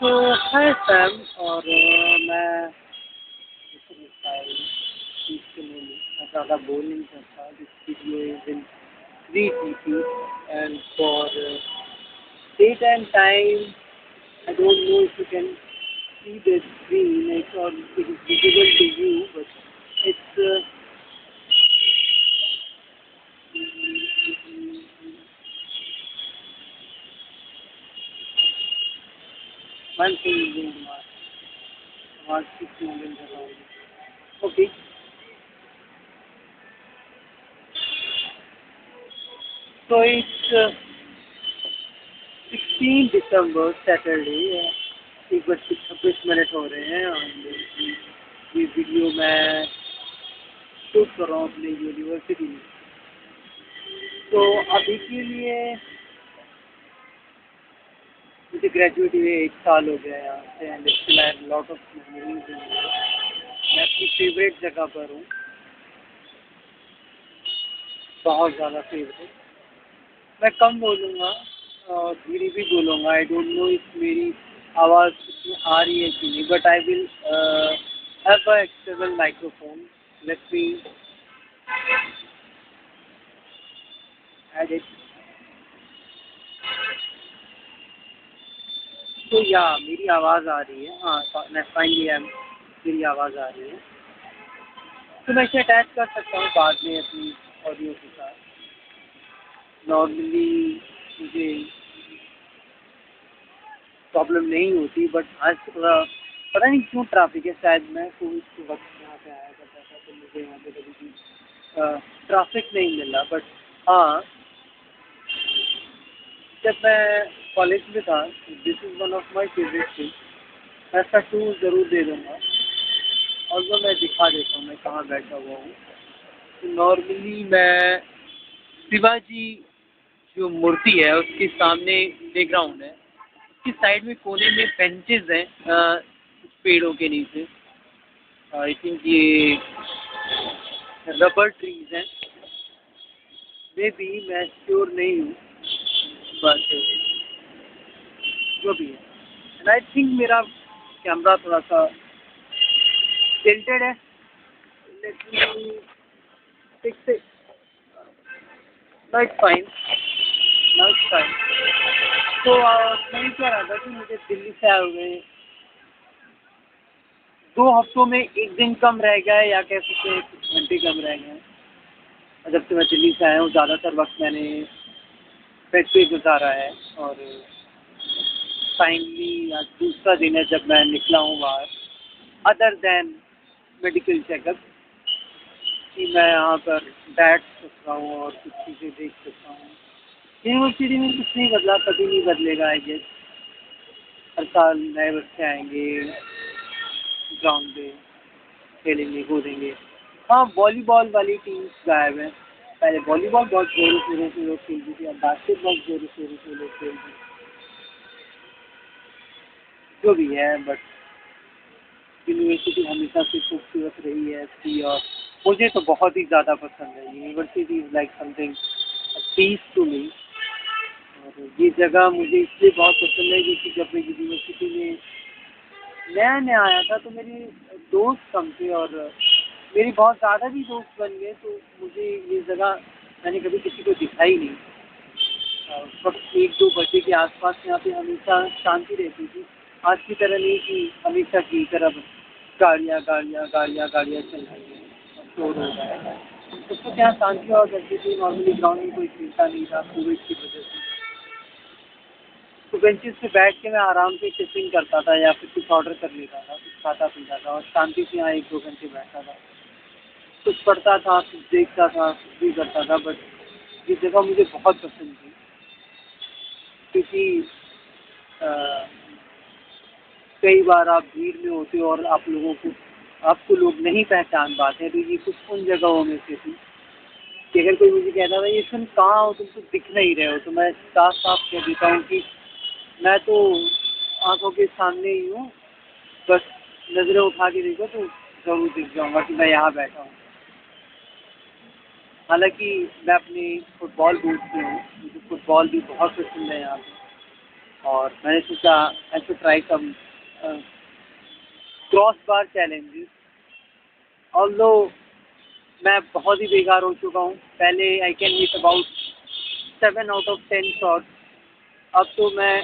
तो हाय सैम और मैं मैं ज़्यादा बोल नहीं सकता. This video is in 3 TP and for date and time I don't know if you can see the screen. It's or it is visible to you, but it's one thing is going to March 6 million around. Okay. So it's 16 December Saturday. 1:26 हो रहे हैं और ये video मैं shoot कर रहा हूँ अपने यूनिवर्सिटी में. तो अभी के लिए मुझे ग्रेजुएट हुए 1 साल हो गया यहाँ से and still I have lot of memories. मैं अपनी फेवरेट जगह पर हूँ, बहुत ज़्यादा फेवरेट. मैं कम बोलूँगा और धीरे भी बोलूँगा. आई डोंट नो इफ मेरी आवाज़ आ रही है कि नहीं, but I will have a external microphone. Let me add it. तो या मेरी आवाज़ आ रही है. हाँ, मैं फाइनली मेरी आवाज़ आ रही है. तो मैं इसे अटैच कर सकता हूँ बाद में अपनी ऑडियो के साथ. नॉर्मली मुझे प्रॉब्लम नहीं होती, बट आज थोड़ा पता नहीं क्यों ट्रैफिक है. शायद मैं कोविड के वक्त यहाँ पे आया करता था तो मुझे यहाँ पे कभी भी ट्रैफिक नहीं मिला. बट हाँ, जब मैं कॉलेज में था, this is one of my favourite thing. मैं इसका टूर ज़रूर दे दूँगा और वो मैं दिखा देता हूँ मैं कहाँ बैठा हुआ हूँ. तो नॉर्मली मैं शिवाजी जो मूर्ति है उसके सामने प्लेग्राउंड है, उसकी साइड में कोने में बेंचेस हैं कुछ पेड़ों के नीचे. आई थिंक ये रबर ट्रीज हैं, मे बी, मैं श्योर नहीं हूँ, बट जो भी है. एंड आई थिंक मेरा कैमरा थोड़ा सा टिल्टेड है. Let me fix it. Now it's fine. Now it's fine. तो मैं कह रहा था कि मुझे दिल्ली से आए हुए 2 हफ्तों में 1 दिन कम रह गया है, या कह सकते हैं कुछ घंटे कम रह गए हैं. जब से मैं दिल्ली से आया हूँ ज़्यादातर वक्त मैंने बेड पे गुजारा है. और फाइनली आज दूसरा दिन है जब मैं निकला हूँ बाहर, अदर दैन मेडिकल चेकअप, कि मैं यहाँ पर बैठ सकता हूँ और कुछ चीज़ें देख सकता हूँ. यूनिवर्सिटी में कुछ नहीं बदला, कभी नहीं बदलेगा आई गेस. हर साल नए बच्चे आएंगे, ग्राउंड पे खेलेंगे कूदेंगे. हाँ, वॉलीबॉल वाली टीम्स गायब हैं. पहले वॉलीबॉल बहुत जोरों शोरों से लोग खेलती थी, अब बास्केटबॉल जोरों शोरों से लोग खेलते हैं. जो भी है, बट यूनिवर्सिटी हमेशा से खूबसूरत रही है इसकी, और मुझे तो बहुत ही ज़्यादा पसंद है. University is like something peace to me. और ये जगह मुझे इसलिए बहुत पसंद है क्योंकि जब मैं यूनिवर्सिटी में नया नया आया था तो मेरे दोस्त कम थे और मेरे बहुत ज़्यादा भी दोस्त बन गए. तो मुझे ये जगह मैंने कभी किसी को दिखाई नहीं. उस वक्त 1-2 बजे के आसपास यहाँ पे हमेशा शांति रहती थी. आज की तरह नहीं कि हमेशा की तरह गाड़ियाँ गाड़ियाँ गाड़ियाँ गाड़ियाँ चल रही हैं और शोर हो रहा है. उस वक्त यहाँ शांति हुआ करती थी. नॉर्मली ग्राउंड में कोई खेलता नहीं था कोविड की वजह से. तो बेंचेस पे बैठ के मैं आराम से टिफिन करता था या फिर कुछ ऑर्डर कर लेता था, कुछ खाता पीता था और शांति से यहाँ 1-2 घंटे बैठा था. कुछ पढ़ता था, कुछ देखता था, कुछ भी करता था. बट ये जगह मुझे बहुत पसंद थी क्योंकि कई बार आप भीड़ में होते हो और आपको लोग नहीं पहचान पाते हैं. तो ये कुछ उन जगहों में से थी कि अगर कोई मुझे कहता था ये तुम कहाँ हो, तुम तो दिख नहीं रहे हो, तो मैं साफ साफ कह देता हूँ कि मैं तो आंखों के सामने ही हूँ, बस नज़रें उठा के देखो तो ज़रूर दिख जाऊँगा कि मैं यहाँ बैठा हूँ. हालांकि मैं अपने फुटबॉल बूट में हूँ, मुझे फुटबॉल भी बहुत पसंद है यहाँ पे. और मैंने सोचा I should try some cross bar challenges. Although मैं बहुत ही बेकार हो चुका हूँ। पहले I can hit about 7 out of 10 shot. अब तो मैं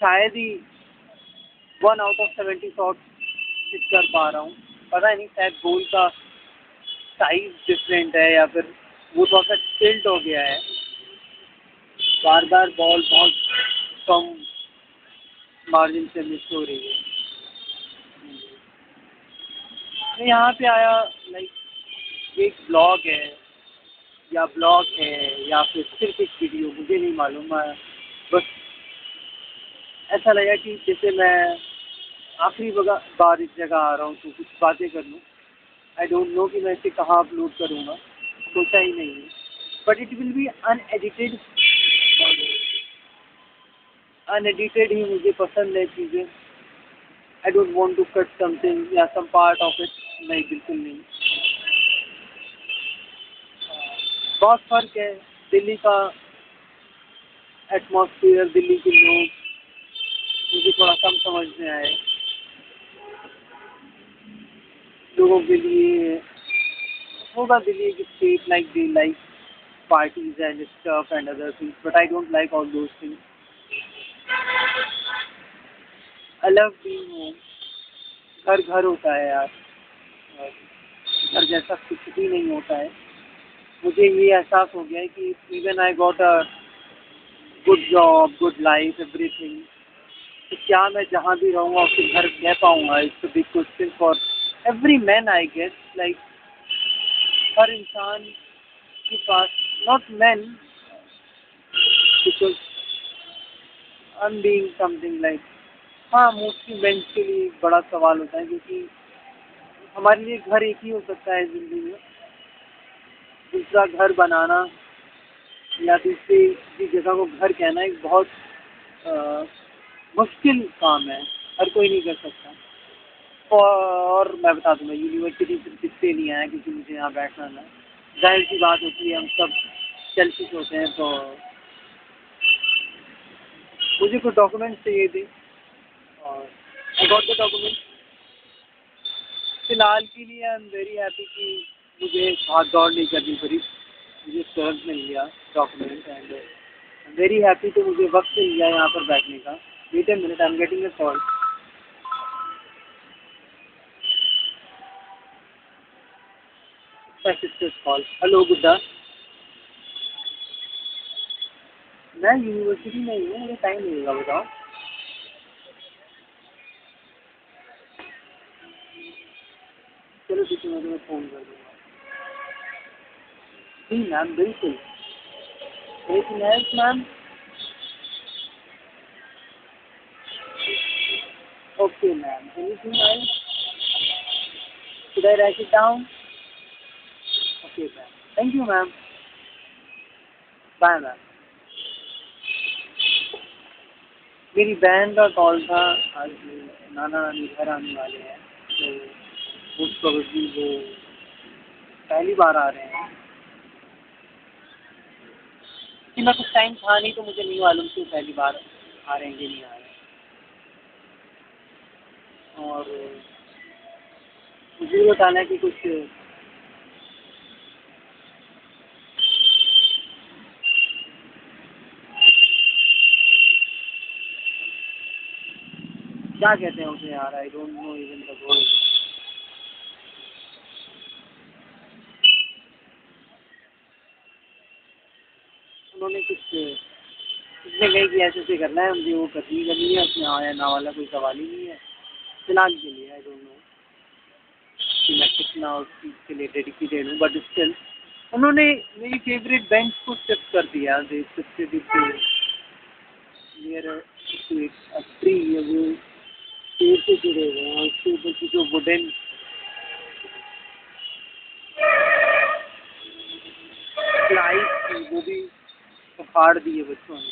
शायद ही 1 आउट ऑफ 70 शॉट हिट कर पा रहा हूँ। पता नहीं, शायद बॉल का साइज डिफरेंट है या फिर वो थोड़ा सा टिल्ट हो गया है। बार बार बॉल बहुत कम मार्जिन से मिस हो रही है। मैं यहाँ पे आया, लाइक एक ब्लॉग है या ब्लॉग है या फिर सिर्फ एक वीडियो, मुझे नहीं मालूम। मैं बस ऐसा लगा कि जैसे मैं आखिरी बार इस जगह आ रहा हूँ तो कुछ बातें कर लूँ। आई डोंट नो कि मैं इसे कहाँ अपलोड करूँगा, सोचा ही नहीं है। But it will be unedited. Unedited ही मुझे पसंद है चीज़ें। I don't want to cut something या सम पार्ट ऑफ इट। नहीं, बिल्कुल नहीं। बहुत फ़र्क है। दिल्ली का एटमॉस्फेयर, दिल्ली के लोग मुझे थोड़ा कम समझ में आए। लोगों के लिए होगा दिल्ली की state, like they like parties and stuff and other things, but I don't like all those things. I love being home. घर घर होता है यार, और घर जैसा कुछ भी नहीं होता है। मुझे ये एहसास हो गया है कि even I got a good job, good life, everything, तो क्या मैं जहाँ भी रहूँगा उसके घर रह पाऊँगा? It's a big question for every man I guess. Like हर इंसान के पास, not man, because I am being something like, हाँ, मोस्टली मेंस के लिए एक बड़ा सवाल होता है, क्योंकि हमारे लिए घर एक ही हो सकता है ज़िंदगी में। दूसरा घर बनाना या दूसरी किसी जगह को घर कहना एक बहुत मुश्किल काम है, हर कोई नहीं कर सकता। और मैं बता दूँ, मैं यूनिवर्सिटी सिर्फ इसलिए नहीं आया क्योंकि मुझे यहाँ बैठना ना, जाहिर सी बात होती है, हम सब सेल्फिश होते हैं। तो मुझे कुछ डॉक्यूमेंट्स चाहिए थे और आई गॉट द डॉक्यूमेंट्स। फिलहाल के लिए आई एम वेरी हैप्पी कि मुझे भाग दौड़ नहीं करनी पड़ी, मुझे तुरंत मिल गया document. And I am very happy कि मुझे वक्त मिल गया यहाँ पर बैठने का। Wait a minute, I am getting a call. My sister's call. Hello Gudda, मैं यूनिवर्सिटी में ही हूँ, मुझे टाइम मिलेगा, बताओ। चलो ठीक है, मैं तुम्हें फ़ोन कर दूँगा। जी मैम, बिल्कुल। Anything else ma'am? Okay ma'am, anything else? Should I write it down? Okay ma'am, thank you ma'am, bye ma'am. मेरी बहन का कॉल था। आज नाना नानी घर आने वाले हैं, तो मोस्ट प्रोबेबली वो पहली बार आ रहे हैं। कि मैं कुछ टाइम था नहीं, तो मुझे नहीं मालूम कि वो पहली बार आ रहे हैं कि नहीं आ रहे हैं। और मुझे ये बताना है कि कुछ क्या कहते हैं उसे यार, आई don't no even the word. उन्होंने कुछ उसने कही कि ऐसे ऐसे करना है, मुझे वो करनी है, उसमें हाँ या ना वाला कोई सवाल ही नहीं है फिलहाल के लिए। आई डोंट नो कि मैं कितना उस चीज़ के लिए डेडिकेटेड हूँ, बट स्टिल उन्होंने मेरी फेवरेट बेंच को शिफ्ट कर दिया। They shifted it near tree है, वो पेड़ से जुड़े हुए हैं, उसके ऊपर की जो वुडन प्लाई थी वो भी फाड़ दी है बच्चों ने।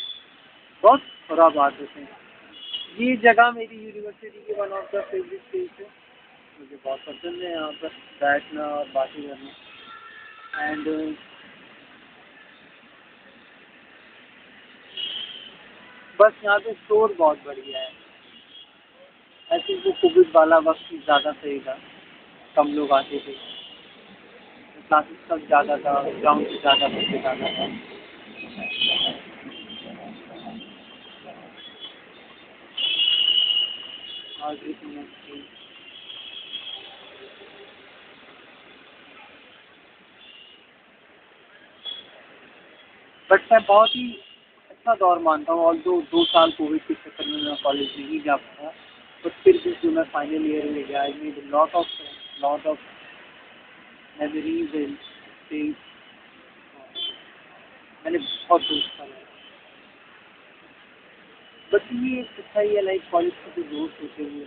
बहुत बुरा बात होते हैं। ये जगह मेरी यूनिवर्सिटी की one of the favourite place है। मुझे बहुत पसंद है यहाँ पर बैठना और बातें करना। एंड बस यहाँ पे स्टोर बहुत बढ़िया है। ऐसे वो कोविड वाला वक्त ही ज़्यादा सही था, कम लोग आते थे, क्लासेस तक ज़्यादा था, ग्राउंड से ज़्यादा बच्चे ज़्यादा था। और एक मिनट की, बट मैं बहुत ही अच्छा दौर मानता हूँ। और जो 2 साल कोविड के चक्कर में मैं कॉलेज नहीं जा पाया, बट फिर भी जो मैं फाइनल ईयर में गया, I made lot of memories and things. मैंने बहुत दोस्त बनाए। बट ये एक अच्छा ही है, लाइक कॉलेज के जो दोस्त होते हैं वो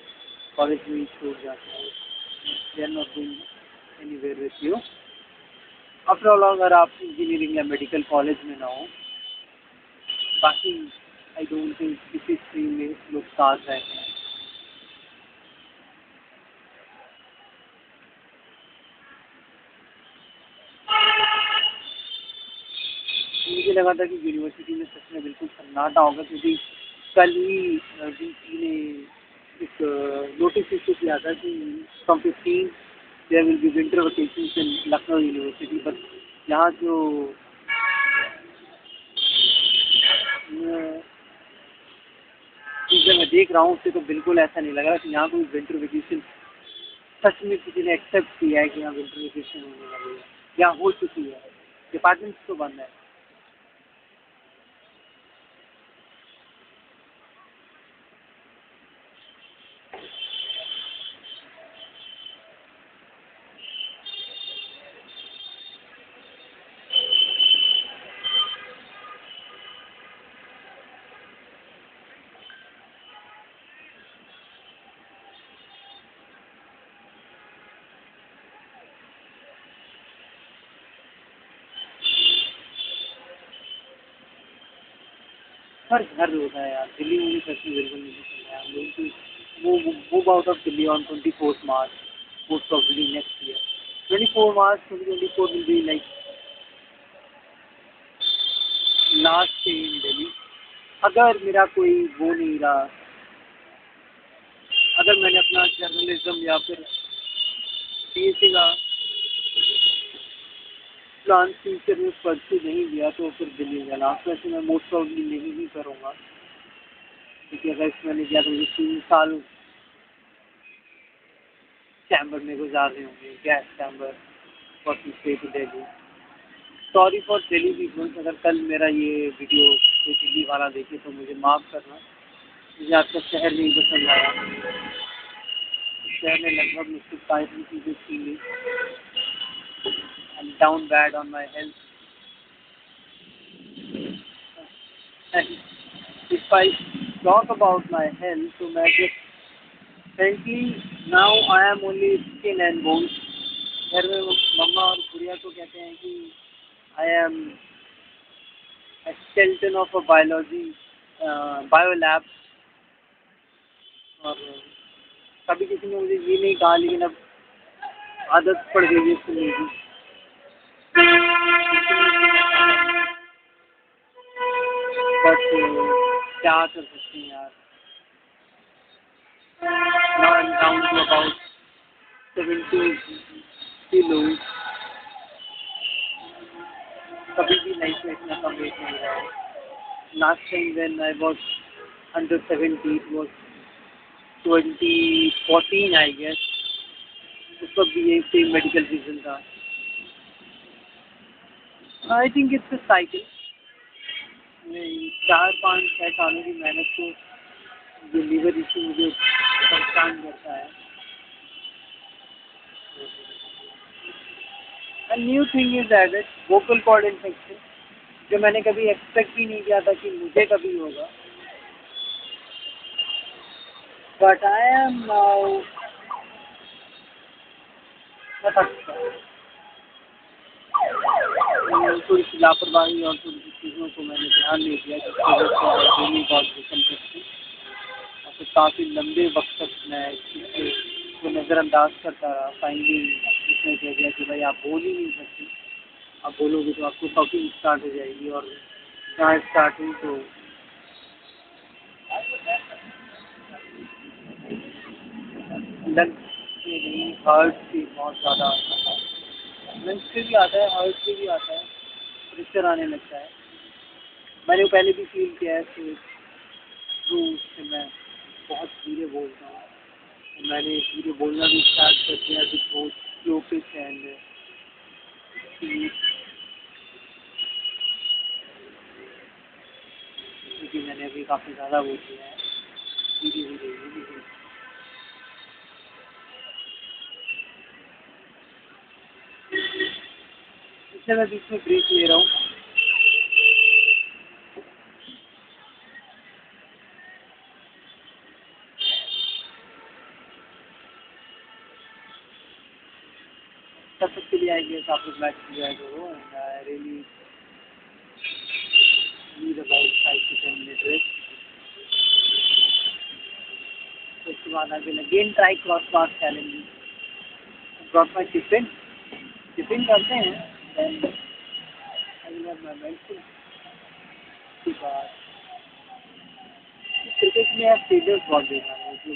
कॉलेज में ही छोड़ जाते हैं, they are not going anywhere with you. After all अगर आप इंजीनियरिंग या मेडिकल कॉलेज में ना हो, बाकी आई डोंट थिंक किसी स्ट्रीम में लोग साथ रहते हैं। मुझे लगा था कि यूनिवर्सिटी में सच में बिल्कुल सन्नाटा होगा, क्योंकि कल ही डीसी ने एक नोटिस इशू किया था कि from 15 there will be winter vacations in Lucknow university. But यहाँ जो चीज़ें मैं देख रहा हूँ उससे तो बिल्कुल ऐसा नहीं लग रहा कि यहाँ कोई विंटर वेकेशन सच में किसी ने एक्सेप्ट किया है कि यहाँ विंटर वेकेशन होने वाली है या हो चुकी है। डिपार्टमेंट्स तो बंद है। हर घर होता है यार, दिल्ली में भी सच में बिल्कुल नहीं चल रहा है। हम लोग की move out of Delhi on 24 March, most probably next year. 24 March 2024 will be like last day in Delhi. अगर मेरा कोई वो नहीं रहा, अगर मैंने अपना जर्नलिज्म या फिर पीएचडी का प्लान फ्यूचर में परस्यू नहीं दिया तो फिर दिल्ली जाना। वैसे मैं मोस्ट प्रॉब्ली नहीं ही करूँगा, क्योंकि अगर इसमें मैंने किया तो मुझे 3 साल चैम्बर में गुजारने होंगे, gas chamber for to Delhi. Sorry for Delhi peoples, अगर कल मेरा ये वीडियो कोई दिल्ली वाला देखे तो मुझे माफ़ करना। मुझे आपका शहर नहीं पसंद आया। इस शहर में लगभग मुझसे सारी चीज़ें छीन ली। I am down bad on my health. If I talk about my health तो मैं just frankly now I am only skin and bones. घर में मम्मा और गुड़िया को कहते हैं कि I am a skeleton of a biology biolab। और कभी किसी ने मुझे ये नहीं कहा, लेकिन अब आदत पड़ गई है सुनने की। बट क्या कर सकते हैं यार। Now I am down to about 70 kilo. कभी भी लाइफ में इतना कम वेट नहीं रहा है। Last time when I was under 70 it was 2014 I guess. उस वक्त भी यही सेम मेडिकल रीजन था। I think it's a cycle. 4-5-6 सालों की मेहनत को ये लीवर इशू मुझे परेशान करता है। And new thing is added vocal cord infection, जो मैंने कभी एक्सपेक्ट भी नहीं किया था कि मुझे कभी होगा। बट आई एम नाउ थोड़ी सी लापरवाही और थोड़ी सी चीज़ों को मैंने ध्यान नहीं दिया, जिसकी वजह से I really got this infection. और फिर काफ़ी लंबे वक्त तक मैं इस चीज़ को नज़रअंदाज करता रहा। फाइनली उसने कह दिया कि भाई आप बोल ही नहीं सकते, आप बोलोगे तो आपको टॉकिंग स्टार्ट हो जाएगी। और जहाँ स्टार्ट हुई तो लंग्स से नहीं, हार्ट से बहुत ज़्यादा आता है। लंग्स से भी आता है, हार्ट से भी आता है, प्रेशर आने लगता है। मैंने वो पहले भी फील किया है कि थ्रू उससे मैं बहुत धीरे बोलता हूँ। मैंने धीरे बोलना भी स्टार्ट कर दिया कि बहुत स्लो पिच एंड क्योंकि मैंने अभी काफ़ी ज़्यादा बोल दिया है, धीरे धीरे धीरे धीरे। इसलिए मैं बीच में ब्रेक ले रहा हूँ। तब तक के लिए आई गेस आप लोग मैच एंजॉय करो and I really need about 5 to 10 minute rest. तो उसके बाद I will again try cross bar challenge, cross bar tiffin करते हैं, then I will have my medicine. उसके बाद क्रिकेट में आप फील्डर्स बहुत देखा है, जो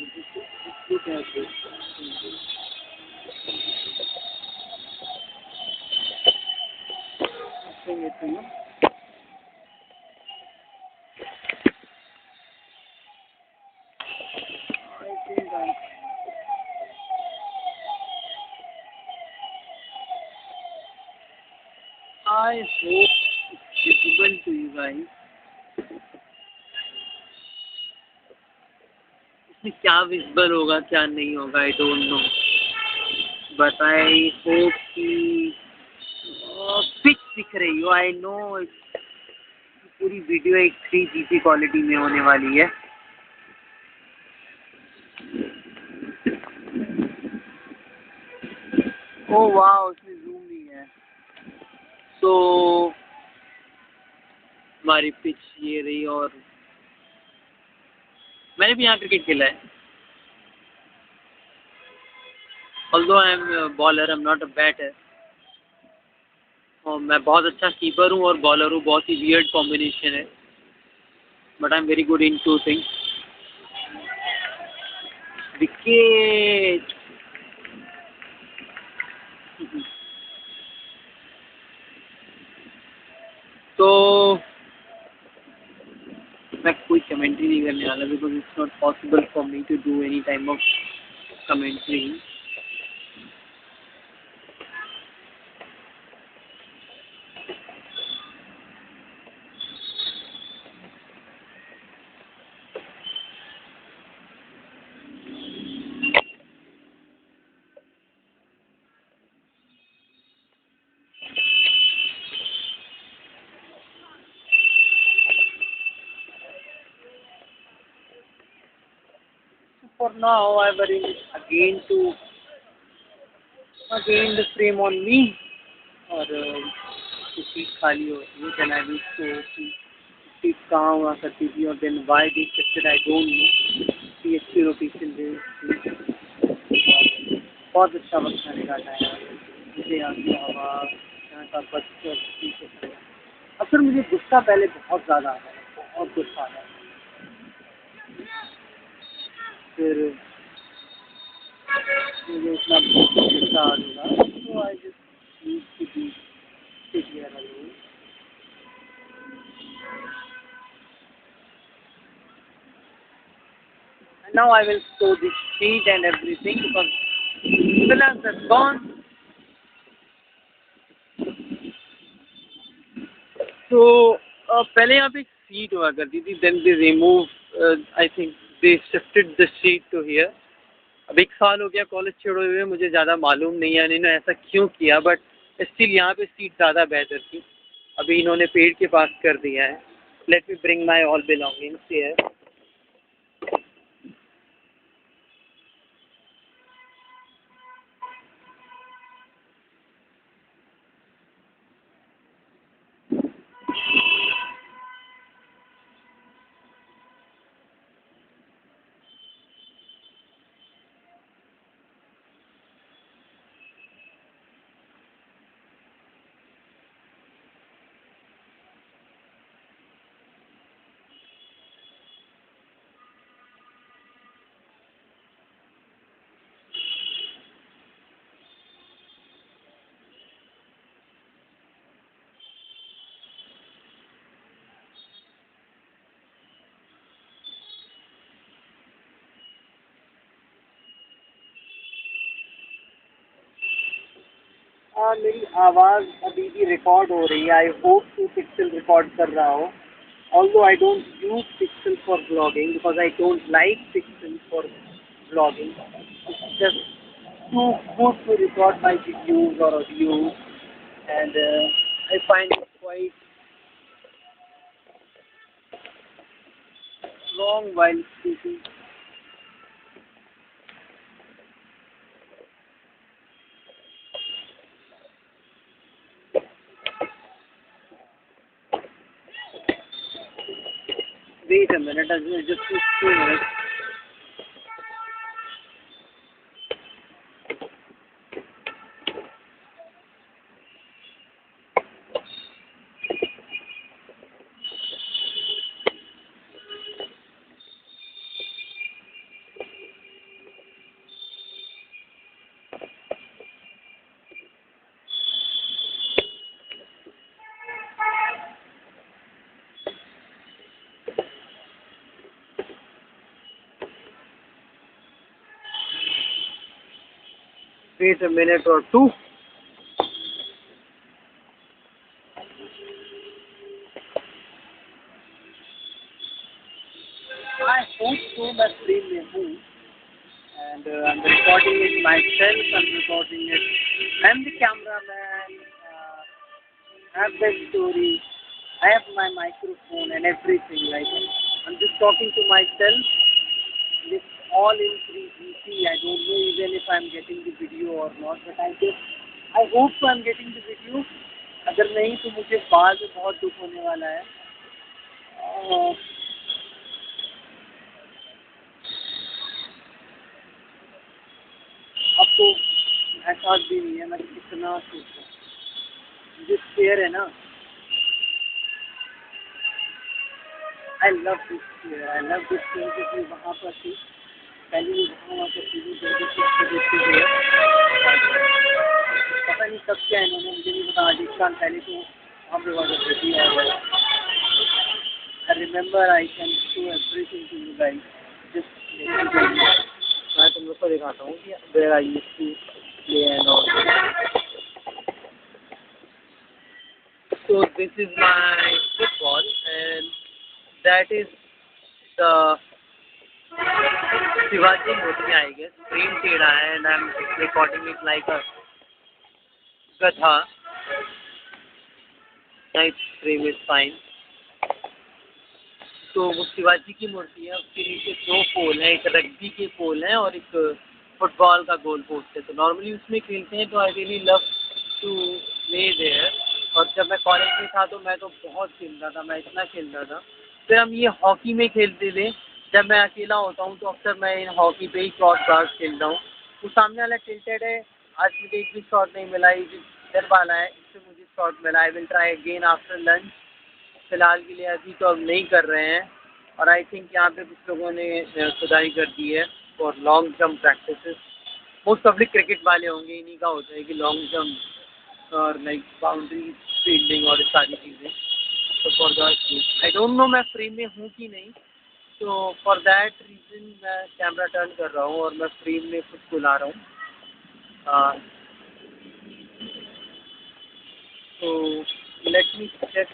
I hope it's visible to you guys. इसमें क्या विजिबल होगा क्या नहीं होगा आई don't no, but I hope कि पिच दिख रही हो। आई नो पूरी वीडियो एक 3GP क्वालिटी में होने वाली है। ओ वाह, उसमें जूम नहीं है। तो हमारी पिच ये रही, और मैंने भी यहाँ क्रिकेट खेला है। Although I am bowler, I am not a batter. और मैं बहुत अच्छा कीपर हूँ और बॉलर हूँ, बहुत ही वियर्ड कॉम्बिनेशन है, but I am very good in two things. Wicket. तो मैं कोई कमेंट्री नहीं करने वाला, because it's not possible for me to do any time of commentary. For now, I will again the frame on me, और seat खाली हो रही है। देन आई विल शो कि सीट कहाँ हुआ करती थी, और then why they accepted I don't know. कि अच्छी रोटेशन दे, बहुत अच्छा वक्त मैंने काटा है मुझे यहाँ की हवा, यहाँ का बच्चों। अक्सर मुझे गुस्सा पहले बहुत ज़्यादा आता है, बहुत गुस्सा आता है। फिर मुझे उतना गुस्सा आ रहा, तो I just use to be sit here alone. And now I will show the sheet and everything because villains are gone. So पहले यहाँ पे एक सीट हुआ करती थी, then they remove, I think they shifted the seat to here. अब 1 साल हो गया कॉलेज छोड़े हुए, मुझे ज़्यादा मालूम नहीं है इन्होंने ऐसा क्यों किया, बट स्टिल यहाँ पे सीट ज़्यादा बेहतर थी। अभी इन्होंने पेड़ के पास कर दिया है। Let me bring my all belongings here. हाँ, मेरी आवाज़ अभी भी रिकॉर्ड हो रही है। आई होप कि पिक्सल रिकॉर्ड कर रहा हो। Although I don't use Pixel for vlogging because I don't like Pixel for vlogging. It's just too good to record my videos or audios, and I find it quite long while speaking. Wait a minute, just 2 minutes. Wait a minute or two. I hope so मैं frame में हूँ, and I'm recording it myself. I'm recording it. I'm the cameraman. I have the story. I have my microphone and everything. Like I'm just talking to myself. It's all in 3GP. I don't know even if I'm getting the video or not, but I hope so I'm getting the video. अगर नहीं तो मुझे बाद में बहुत दुख होने वाला है। अब तो एहसास भी नहीं है मैं कितना सोचता हूँ। मुझे फेयर है ना। I love this fair. I love this fair क्योंकि वहाँ पर थी पहले भी वहाँ पर टी वी देखते हुए पता नहीं कब क्या इन्होंने मुझे नहीं पता। 8 साल पहले तो वहाँ पर हुआ करती थी और I remember I can show everything to you guys. जस्ट मैं तुम लोग को दिखाता हूँ कि where I used to play and all. So this is my football, and that is the Shivaji Murti, I guess. Frame टेढ़ा है, and I'm recording it like a गधा. Nice frame is fine. तो वो शिवाजी की मूर्ति है, उसके नीचे 2 पोल हैं, एक रग्बी के पोल हैं और एक फुटबॉल का गोल पोस्ट है। तो नॉर्मली उसमें खेलते हैं, तो I really love to play there. और जब मैं कॉलेज में था तो मैं तो बहुत खेलता था, मैं इतना खेलता था। फिर हम ये हॉकी में खेलते थे। जब मैं अकेला होता हूँ तो अक्सर मैं इन हॉकी पे ही क्रॉस बार्स खेलता हूँ। वो सामने वाला टिल्टेड है, आज मुझे एक भी शॉट नहीं मिला। ये जो इधर वाला है इससे मुझे शॉट मिला। I will try again after lunch. फिलहाल के लिए अभी तो अब नहीं कर रहे हैं। और आई थिंक यहाँ पे कुछ लोगों ने खुदाई कर दी है for long jump practices. Most public cricket वाले होंगे, इन्हीं का होता है कि लॉन्ग जंप और लाइक बाउंड्री फील्डिंग और सारी चीज़ें। तो for that I don't no मैं फ्रेम में हूँ कि नहीं, तो फॉर दैट रीज़न मैं कैमरा टर्न कर रहा हूँ और मैं फ्रेम में खुद को ला रहा हूँ। तो let me check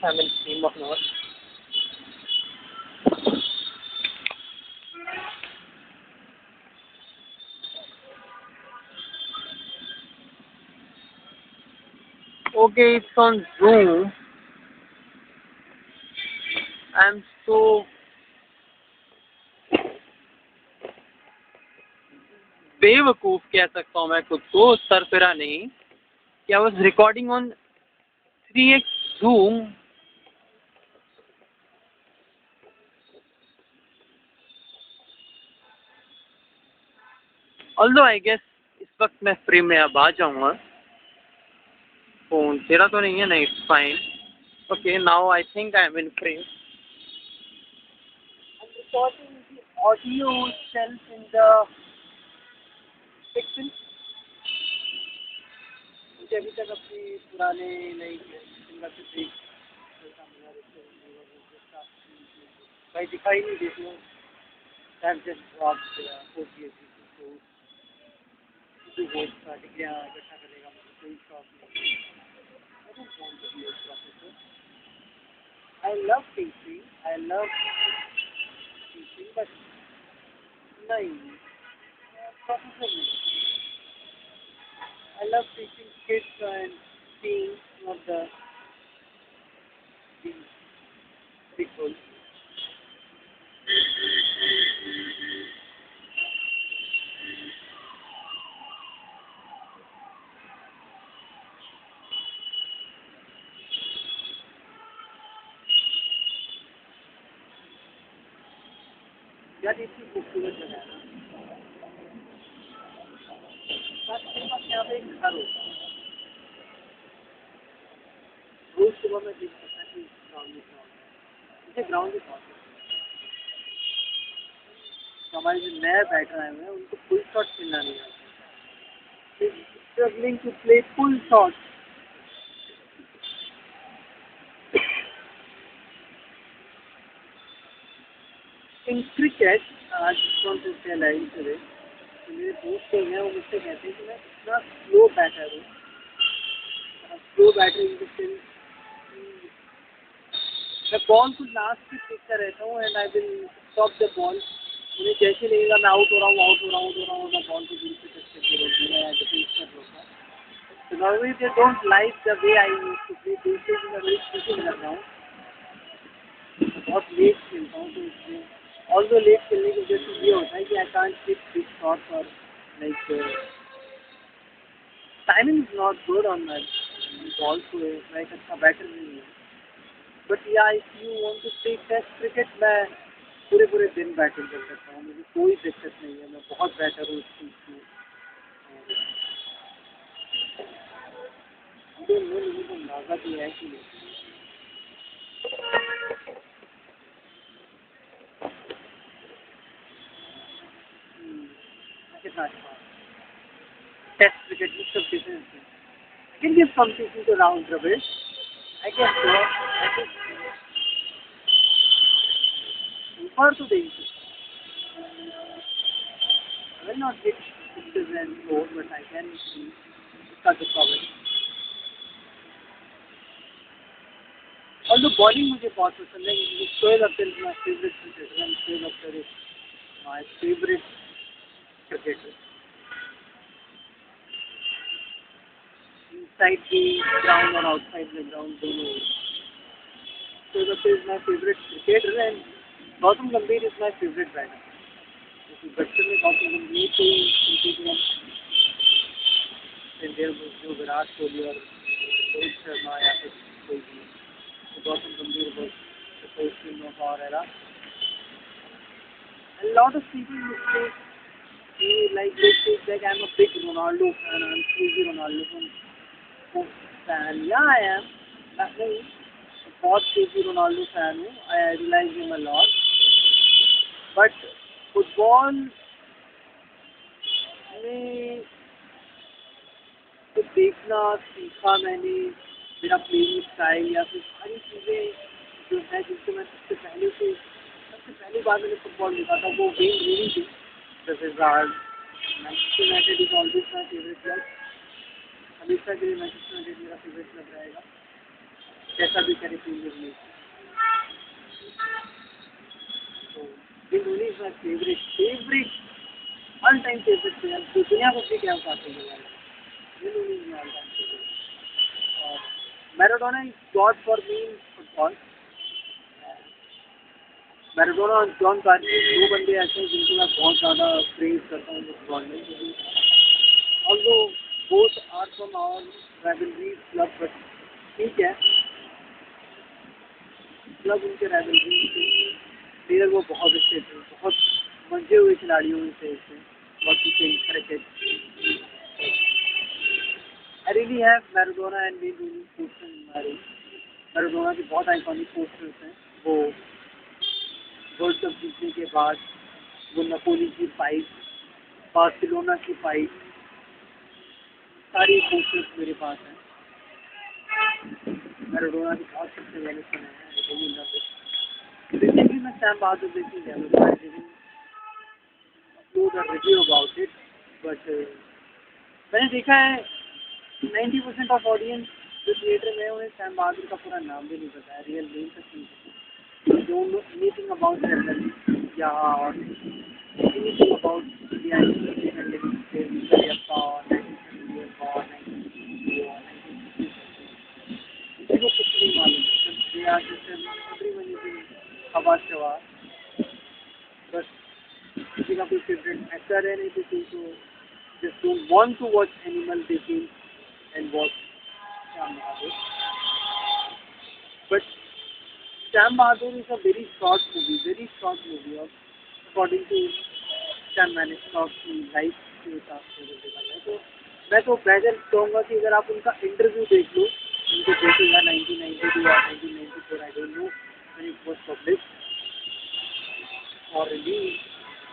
I'm in stream of not. Okay, it's on Zoom. I'm so बेवकूफ़ कह सकता हूँ मैं खुद को, सरफिरा नहीं कि I was recording on 3x Zoom. Although I guess इस वक्त मैं फ्रेम में अब आ जाऊँगा। फ़ोन तेरा तो नहीं है ना? It's fine. Okay, now I think I'm in frame. I'm recording the audio itself in the Pixel. मुझे अभी तक अपने पुराने नई सिंगर से देख भाई दिखाई नहीं देती हूँ। I've just dropped OBS, so वो डिग्रियाँ इकट्ठा करेगा, मुझे कोई शौक नहीं। I don't want to be a professor. I love teaching, but नहीं, प्रोफेसर नहीं। I love teaching kids and teens, not the people. यार इतनी खूबसूरत जगह है ना, मेरे पास यहाँ पे एक घर होता है, रोज सुबह मैं देख सकता कि ग्राउंड में क्या होता है, मुझे ग्राउंड में बहुत तो हमारे जो नए बैटर आए हुए हैं उनको फुल शॉट खेलना नहीं आता, struggling to play full shot. In cricket आज कौन से टेलाइन टुडे, तो मेरे दोस्त लोग हैं वो मुझसे कहते हैं कि मैं इतना स्लो बैटर हूँ, slow batter in the sense मैं बॉल को लास्ट की फेंकता रहता हूँ and I will stop the ball. मुझे जैसे लगेगा मैं आउट हो रहा हूँ, मैं बॉल को दूर से टच करके रोक दूँगा या डिफेंस कर दूँगा। तो normally they don't like the way I used to play, दूसरे मैं बड़ी खुशी कर रहा हूँ, बहुत लेट खेलता हूँ, तो इसलिए ऑल्दो लेट खेलने की वजह से ये होता है कि I can't hit big shots और like timing is not good on my ball, तो मैं एक अच्छा बैटर नहीं हूँ। But yeah if you want to play test cricket, मैं पूरे दिन बैटिंग कर सकता हूँ, मुझे कोई दिक्कत नहीं है, मैं बहुत बेटर हूँ इस चीज़ में। मुझे तो अंदाज़ा भी है कि कितना अच्छा टेस्ट क्रिकेट में सब डिफरेंस है। I can give something to round Ravish. I can throw, I can far to the issue. I will not hit sixes and four, but I can cut the cover. Although bowling मुझे बहुत पसंद है, Shoaib Akhtar is my favorite cricketer, and Shoaib Akhtar is my favorite cricketer. Inside the ground or outside the ground, दोनों। Shoaib Akhtar is my favorite cricketer and Gautam गंभीर is my favorite batter. बचपन में गौतम गंभीर को इंडिया जो विराट कोहली और रोहित शर्मा या फिर कोई भी, तो गौतम गंभीर was the first king of our era. A lot of people mistake me, like they say that I'm a big Ronaldo fan, I'm a crazy Ronaldo fan. Yeah, I am. नहीं, बहुत crazy Ronaldo fan हूँ. I idolize him a lot. But football में तो देखना सीखा मैंने, मेरा playing style या फिर सारी चीज़ें जो है जिसको मैं सबसे पहली बार मैंने फुटबॉल देखा था वो गेम रूनी थी। Manchester United is always my favourite club, हमेशा के लिए मैनचेस्टर यूनाइटेड मेरा फेवरेट क्लब रहेगा, जैसा भी करे प्रीमियर लीग। तो गेम Rooney is my favourite all time favourite player, तो दुनिया को भी क्या बात है। Maradona is God for me in football. Maradona और जॉन कार्नी दो बंदे ऐसे हैं जिनको मैं बहुत ज़्यादा प्रेज करता हूँ फुटबॉल में, क्योंकि although both are from our rivalry club, but ठीक है, क्लब उनके राइवलरी थे, प्लेयर वो बहुत अच्छे थे, बहुत मंजे हुए खिलाड़ियों में से बहुत ही cricket. I really have Maradona and Wayne Rooney posters in my room. Maradona के बहुत आइकॉनिक पोस्टर्स हैं, वो वर्ल्ड कप जीतने के बाद वो नपोली की फाइट, बार्सिलोना की फाइट, सारी पोस्टर्स मेरे पास हैं। मैराडोना के बहुत सबसे मैंने सुने हैं, रिसेंटली मैं सैम बहादुर देखने गया, I didn't upload a review about it, but मैंने देखा है 90% ऑफ ऑडियंस जो थिएटर में उन्हें सैम बहादुर का पूरा नाम भी नहीं पता है, रियल नेम तक नहीं पता, don't know anything about general या और एनीथिंग अबाउट इंडिया किसी को कुछ नहीं मालूम है, they are just everyone is in हवा शवा, बस किसी का कोई फेवरेट एक्टर है नहीं तो किसी को just don't want to watch animal they think and watch Sam Bahadur. But Sam Bahadur is a very short movie of according to Sam Maneck's life के हिसाब से जो देखा जाए तो मैं तो बेहतर कहूँगा कि अगर आप उनका इंटरव्यू देख लो, उनको देखेगा 1992 या 1994 I don't know when it was publish और रिलीज,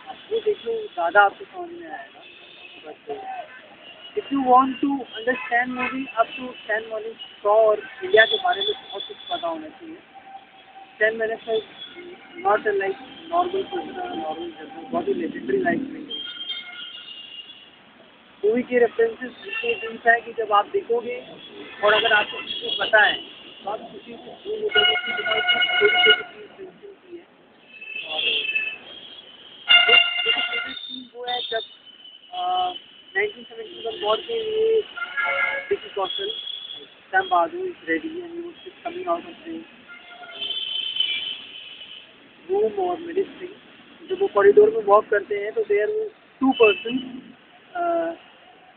आप वो देख लो ज़्यादा आपको समझ में आएगा. But if you want to understand movie अब तो सैम मैनेक्स और इंडिया के बारे में बहुत कुछ पता होना चाहिए. Sam Manekshaw is not like normal person, normal general, बहुत ही लेजेंडरी लाइफ में मूवी के रेफरेंसेस इतने डीप है कि जब आप देखोगे और अगर आपको किसी को पता है तो आप किसी को भूल उठोगे कि छोटी चीज़ की है. और मेरा फेवरेट सीन वो है जब 1971 वॉर के लिए Vicky Kaushal Sam Bahadur is ready and he was coming out of the room और मिनिस्ट्री. जब वो कॉरिडोर में वॉक करते हैं तो देयर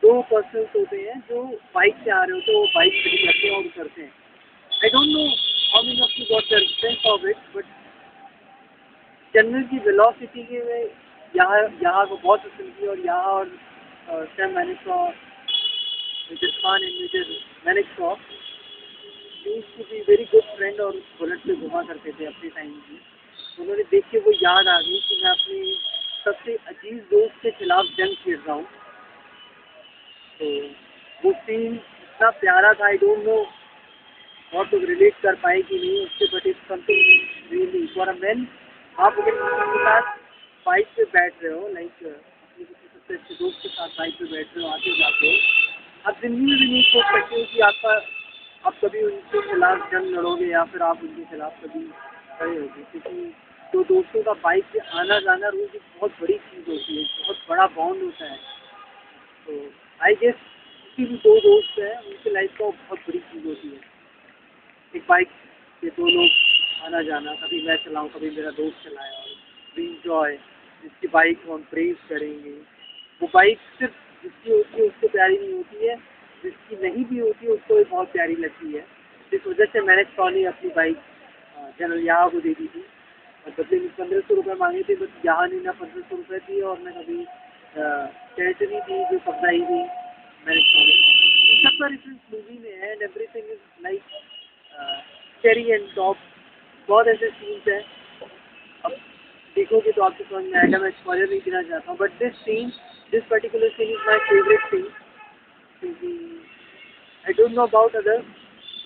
दो पर्सन्स होते हैं जो बाइक से आ रहे होते हैं, वो बाइक खड़ी करते हैं और उतरते हैं. आई don't know how many of you got the sense of it, but general की वेलोसिटी के यहाँ को बहुत पसंद की और यहाँ और सैम मैनेक्स और Khan and Manekshaw used to be very good friend और बुलेट पे घुमा करते थे अपने टाइम की. उन्होंने देख के वो याद आ गई कि मैं अपने सबसे अजीज दोस्त के खिलाफ जंग खेल रहा हूँ. तो वो सीन इतना प्यारा था. आई डोंट नो बहुत लोग रिलेट कर पाए कि नहीं उससे, but it's something really for a man. आप अगर किसी के साथ बाइक पे बैठ रहे हो, लाइक अपने किसी सबसे अच्छे दोस्त के साथ बाइक पे बैठ रहे हो, आते जाते हो, आप जिंदगी में भी नहीं सोच सकते हो कि आप कभी उनके खिलाफ जंग लड़ोगे या फिर आप उनके खिलाफ कभी खड़े होगे, क्योंकि दो दोस्तों का बाइक पे आना जाना रोज एक बहुत बड़ी चीज़ होती है, बहुत बड़ा बॉन्ड होता है. तो आई गेस किसी भी दो दोस्त हैं उनकी लाइफ का बहुत बड़ी चीज़ होती है. एक बाइक पे दो लोग आना जाना, कभी मैं चलाऊँ कभी मेरा दोस्त चलाए, और वी इंजॉय. जिसकी बाइक हम प्रेज करेंगे, वो बाइक सिर्फ जिसकी होती है उसको प्यारी नहीं होती है, जिसकी नहीं भी होती है उसको भी बहुत प्यारी लगती है. जिस वजह से मैंने सॉनी अपनी बाइक जनरल यहाँ को दे दी थी और बदले में 1500 रुपये मांगे थे. बट यहाँ ने ना 1500 रुपये थी और मैं कभी टेरिटरी थी जो कब्जाई थी मैंने सॉनी. सबका रिफरेंस मूवी में है and everything is like cherry and top. बहुत ऐसे सीन्स हैं, अब देखोगे तो आपको समझ में आएगा. मैं स्पॉइलर नहीं देना चाहता हूँ, but this particular scene is my favourite scene, क्योंकि I don't know about other.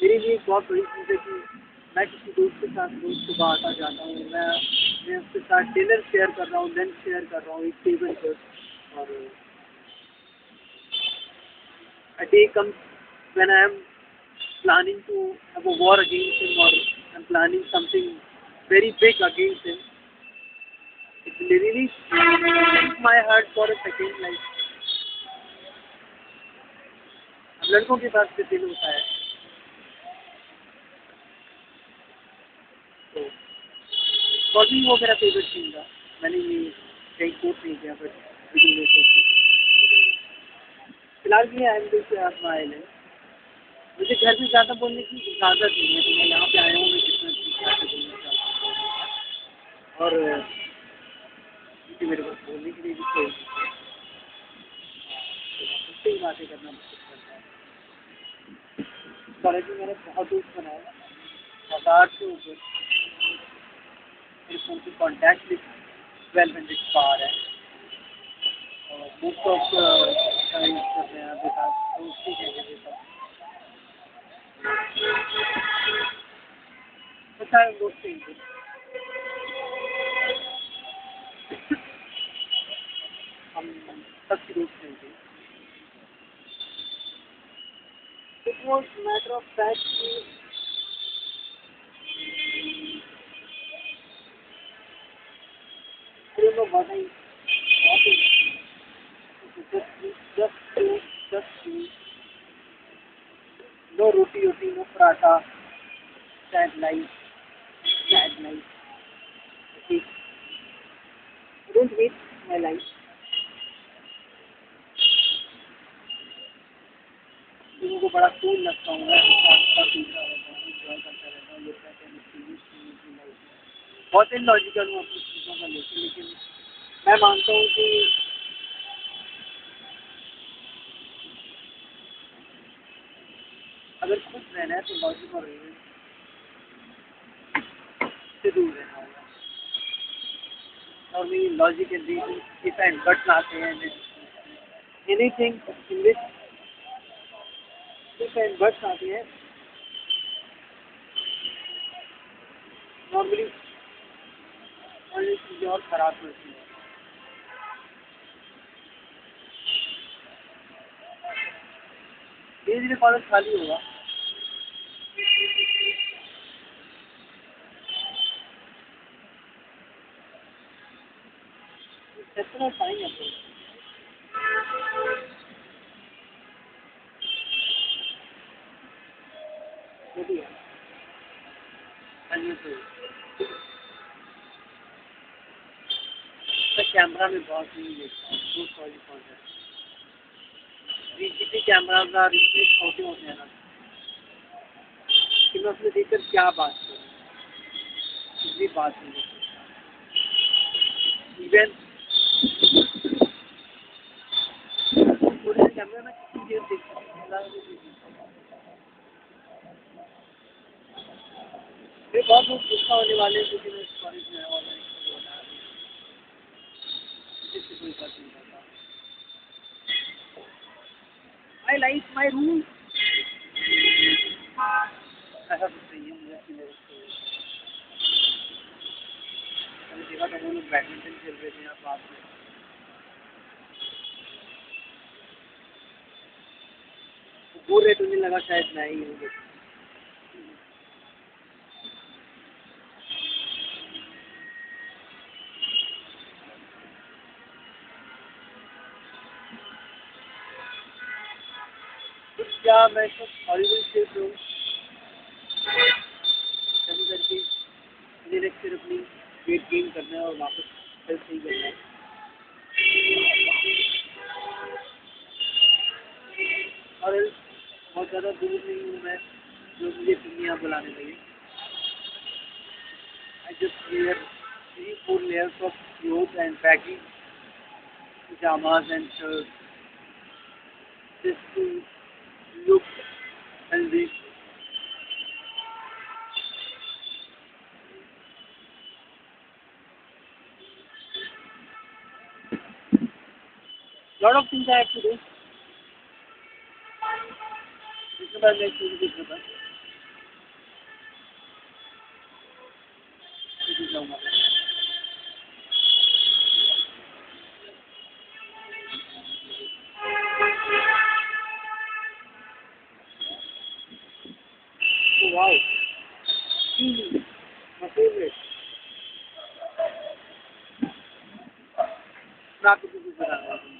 मेरे लिए एक बहुत बड़ी चीज़ है कि मैं किसी दोस्त के साथ रोज़ सुबह आता जाता हूँ, मैं उसके साथ डिनर शेयर कर रहा हूँ, लंच शेयर कर रहा हूँ एक टेबल पर. और a day comes when I am planning to have a war against him, or I'm planning something very big against him. It really breaks my heart for a second. Like अब लड़कों के पास भी दिल होता है, तो कॉलिंग वो मेरा फेवरेट सीन था. मैंने ये कहीं कोट नहीं किया, बट फिलहाल भी आई एम दिस स्माइल है. मुझे घर में ज़्यादा बोलने की इजाज़त नहीं है, तो मैं यहाँ पे आया हूँ. मैं कितना ज़्यादा बोलना चाहता हूँ और क्योंकि मेरे पास बोलने के लिए भी कोई उससे ही बातें करना पसंद करता है. कॉलेज में मैंने बहुत दोस्त बनाया, 1000 से ऊपर. मेरे फ़ोन की कॉन्टैक्ट लिस्ट 1200 पार है और मोस्ट ऑफ यूज़ करते हैं आपके साथ दोस्ती कहते हैं. अच्छा है दोस्ती. हम सबकी दोस्त नहीं थे. It was matter of fact कि I don't know what I what is just no roti, no paratha, sad life. Okay. I don't hate my life. लोगों को बड़ा कूल लगता हूँ मैं पीता रहता हूँ एंजॉय करता रहता हूँ लगता है कि मैं सीरियसली लाइफ में बहुत इलॉजिकल हूँ अपनी चीज़ों को लेकर लेकिन मैं मानता हूँ कि अगर खुश रहना है तो लॉजिक और रीजन से दूर रहना होगा और मेरी logic and reason if and buts आते हैं anything in which if and buts आते हैं नॉर्मली और चीज़ें और ख़राब करती हैं धीरे धीरे कॉलेज खाली होगा इतना टाइम है जो भी है खाली तो मैं कैमरा में बहुत नहीं देखता हूँ वो sorry for that VCP camera का रिफ्लेक्ट छोटे होते हैं ना कि मैं उसमें देखकर क्या बात करूँ कुछ भी बात नहीं कर सकता इवन पूरे कैमरे में कितनी देर देख सकता मेरे बहुत लोग गुस्सा होने वाले हैं क्योंकि मैं कॉलेज में और जिससे कोई बात नहीं करता आई लाइक माई रूम ऐसा कुछ नहीं है मुझे कि मेरे मैंने देखा था वो लोग बैडमिंटन खेल रहे थे यहाँ पास में वो रेट उन्हें लगा शायद मैं ही हूँ क्या मैं तो हॉलीवुड खेल रहा हूँ कभी करके मुझे सिर्फ अपनी वेट गेन करना है और वापस हेल्थ सही करना है और बहुत ज़्यादा दूर नहीं हूँ मैं जो मुझे दुनिया बुलाने लगे I just wear 3-4 layers of clothes and baggy pajamas and shirts just to look healthy. Lot of things I have to do. इसके बाद मैं शुरू कर रहा जाऊँगा तो वाओ my favorite मैं आपको कुछ बता रहा हूँ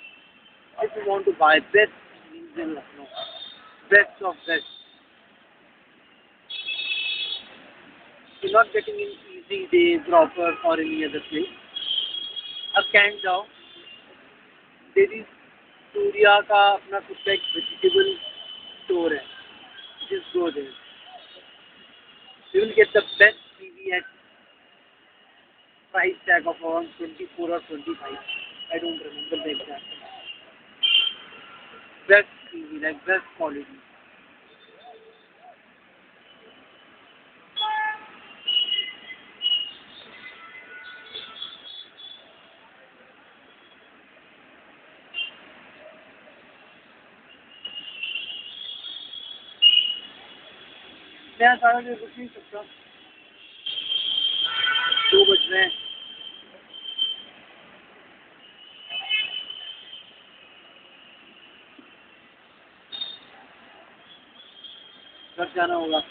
if you want to buy best things in Lucknow best of best you're not getting in easy days Roper or any other place अब कैंट जाओ देरी सूर्या का अपना खुद का एक वेजिटेबल स्टोर है just go there you will get the best TV at price tag of around 24 or 25 I don't remember the exact best TV like best quality मैं यहाँ सारा दिन रुक नहीं सकता 2 बज रहे हैं घर जाना होगा।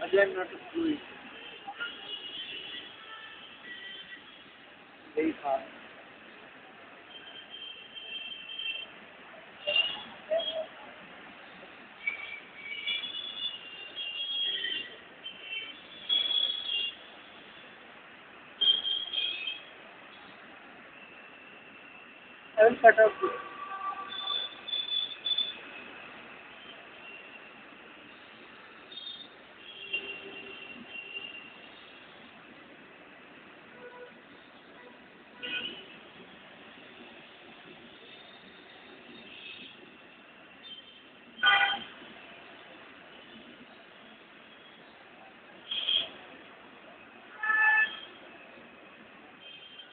Again, not a fluid. Very fast. I will cut off this.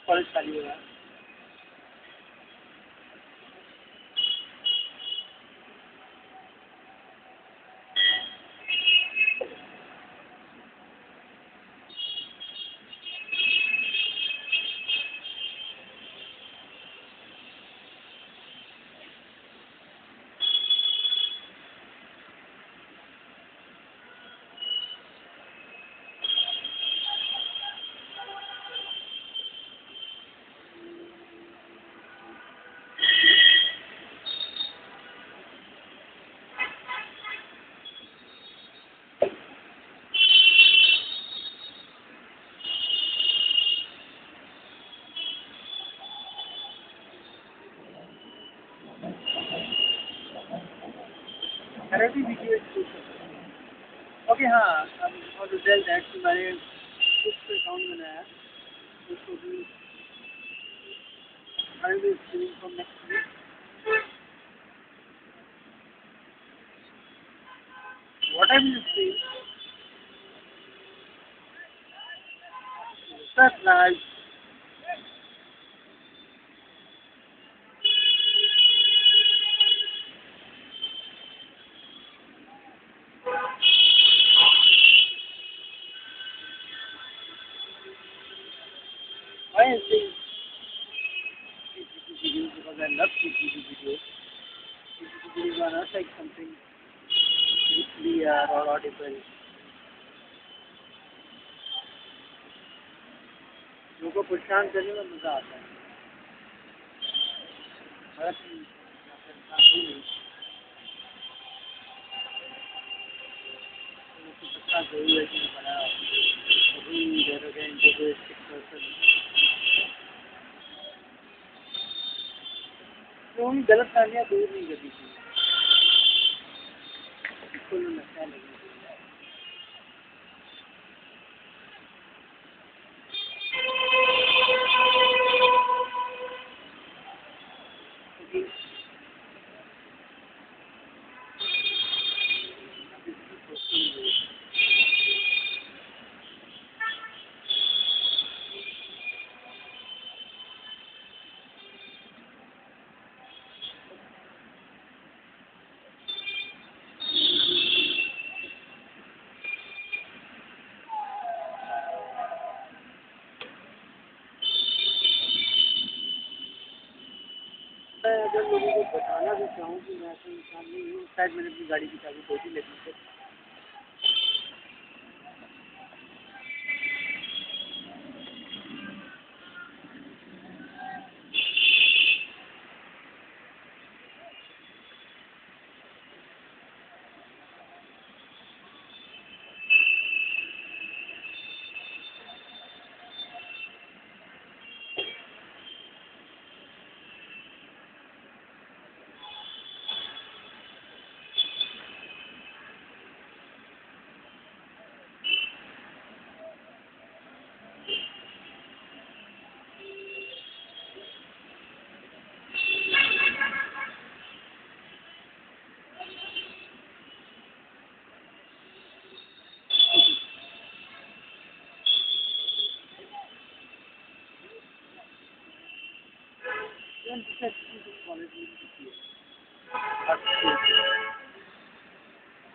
College खाली हो रहा है। मेरा भी वीडियो ओके। हाँ, और रिजल्ट दैट कि मैंने कुछ अकाउंट बनाया उसको भी I will stream from next week. What I will stream sir why I say videos because I love CCTV videos. CCTV videos are not like something clear or audible. लोगों को परेशान करने में मज़ा आता है। हर चीज़ परेशान ही नहीं, तो पता जरूर है कि बड़ा अभी एरोगेंट इगोइस्टिक पर्सन जो उन गलत फहमियाँ दूर नहीं करनी चाहिए, इसको नशा लगना चाहिए। मैं अगर लोगों को बताना भी चाहूँ कि मैं ऐसा इंसान नहीं हूँ, शायद मैंने अपनी गाड़ी की चाबी खो दी, लेकिन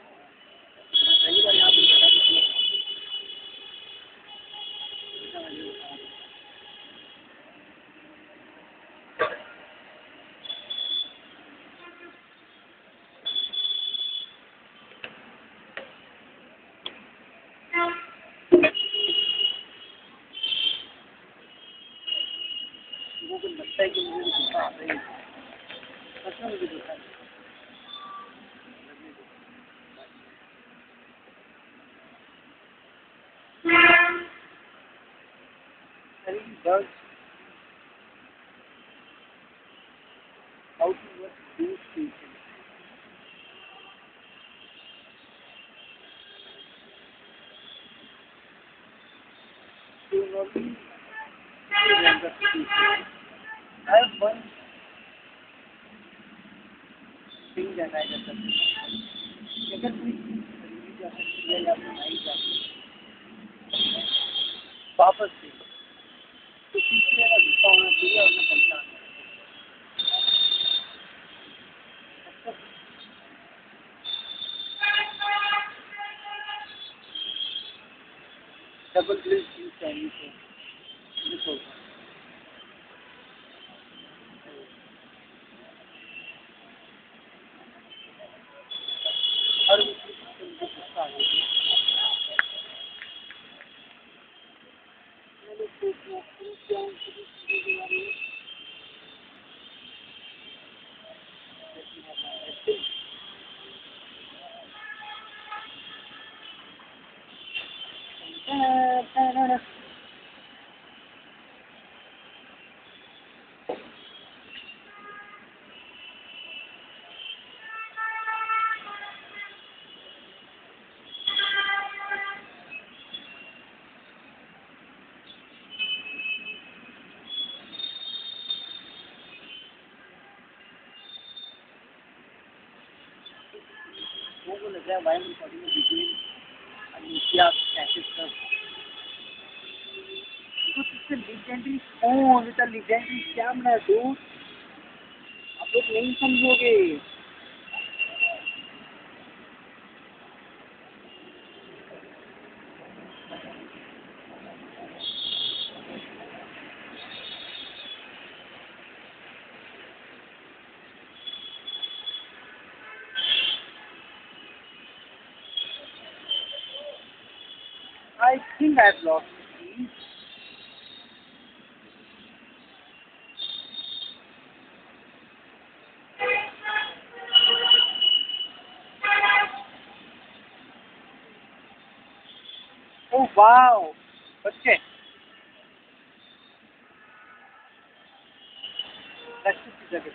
पहली बार यहाँ मुझे लगता है कि मुझे गुस्सा आ रही है, सच में मुझे गुस्सा does how to work these people. To normally younger people. I have one thing that I just अगर कोई खरीदी जा सकती है या बनाई जा सकती है वापस से तो तीसरे का गुस्सा होना चाहिए और मैं परेशान डबल ग्लेज चीज चाहिए तो हर मुझे गुस्सा आ गया वो लग रहा है वाई रिकॉर्डिंग में बिटवीन अनिशिया कैसे सब कुछ इससे legendary phone with a legendary camera dude आप लोग नहीं समझोगे I think I've lost the Oh wow! बच्चे अच्छी जगह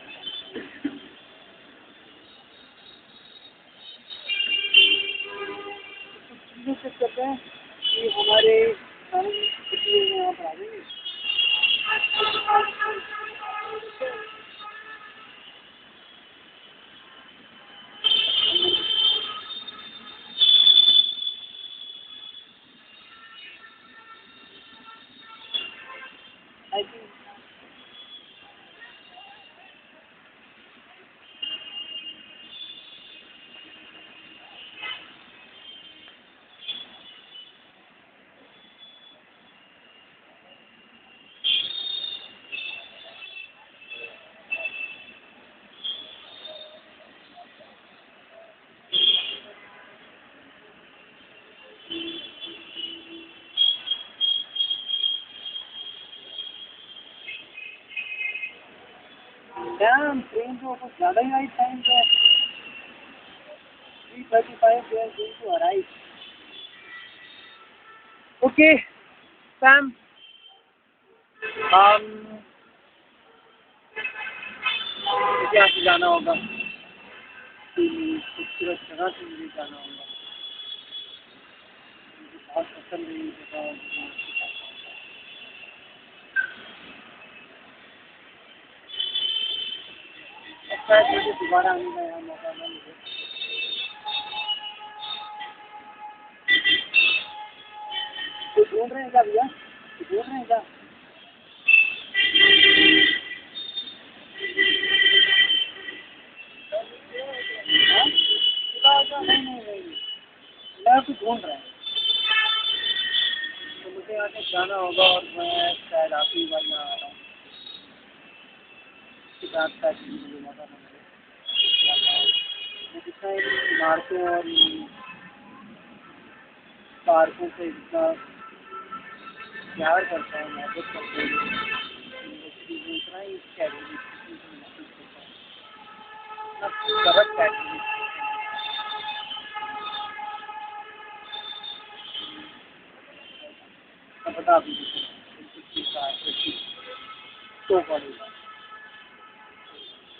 चीज़ों से करते हैं कि हमारे यहाँ पर आ जाएंगे I think damn ट्रेन तो कुछ ज़्यादा ही राइट टाइम पे 3:35 we are going to arrive. Okay, Sam. मुझे यहाँ से जाना होगा खूबसूरत जगह से मुझे जाना होगा मुझे बहुत पसंद है ये जगह शायद मुझे दोबारा आने का यहाँ मौका ना मिले तो ढूंढ रहे हैं क्या भैया ढूंढ रहे हैं क्या ढूंढ रहे हैं, तो मुझे यहाँ से जाना होगा और मैं शायद आखिरी बार यहाँ आ रहा हूँ। उसके बाद शायद मुझे मौका ना मिले। मैं जितना इन इमारतों और पार्कों से इतना प्यार करता हूँ, मोहब्बत करता हूँ, यूनिवर्सिटी में उतना ही कैटेगरी महसूस करता हूँ, इतना करेक्ट कैटेगरी मैं बता भी नहीं सकता। तो पड़ेगा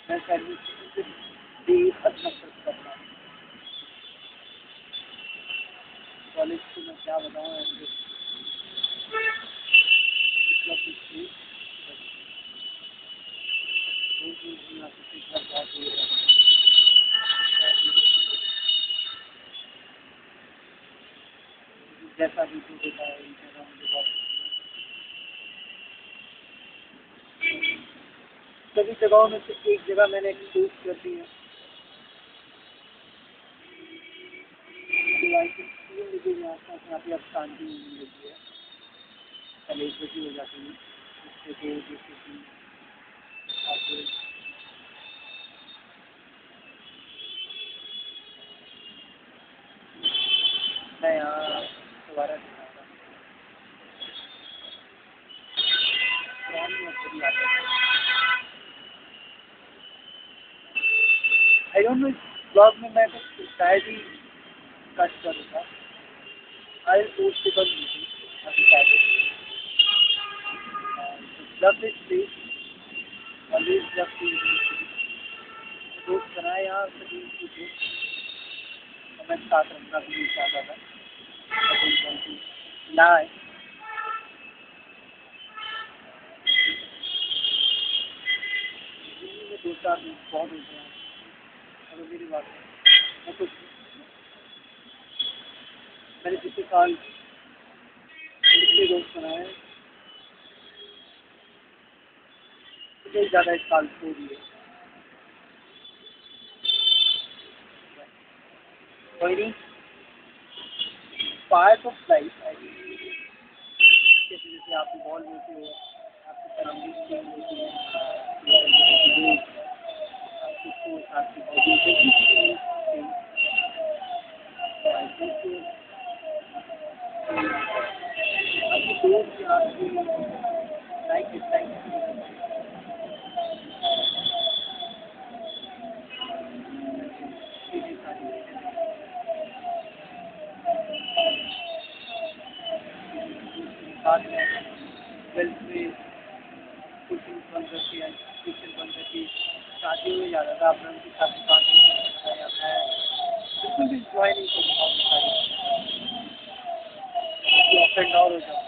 मैं सर्विस से बेहद नफरत करता हूँ। कॉलेज को मैं क्या बताऊँ, जैसा भी तो होता है इन जगह मुझे बहुत सभी जगहों में से एक जगह मैंने एक्सपोज कर दी है, मुझे यहाँ पे अब शांति मिलने लगी है। कल 1 बजे हो जाती है, उससे तो जैसे कि आपको मैं यहाँ दोबारा दिखाता हूँ। आई डोंट नो इस ब्लॉग में मैं तो शायद ही कट करूँगा। आई पोस्ट कर दी अभी शायद love this place, always love to दोस्त बनाए यहाँ सभी कुछ मैं साथ रखना भी नहीं चाहता था। ना में 2-4 दिन बहुत हो गया। अगर मेरी बात है, मैं कुछ मैंने पिछले साल इतने दोस्त बनाए, इतने ज़्यादा इस साल खो दिए। कोई नहीं, पार्ट ऑफ लाइफ है। जैसे आप इवॉल्व होते हो, आपकी सराउंडिंग चेंज होती है, आपकी सोच, आपकी हॉबी, आपकी दोस्त, आपकी लाइक डिसलाइक साथ में ट्वेल्थ में कोचिंग बंद करके या ट्यूशन बंद करके शादी में जाता था, अपना उनके साथ बात नहीं करता था, या मैं बिल्कुल भी इंजॉय नहीं कर पाऊँ सारी अप एंड डाउन हो जाऊँ।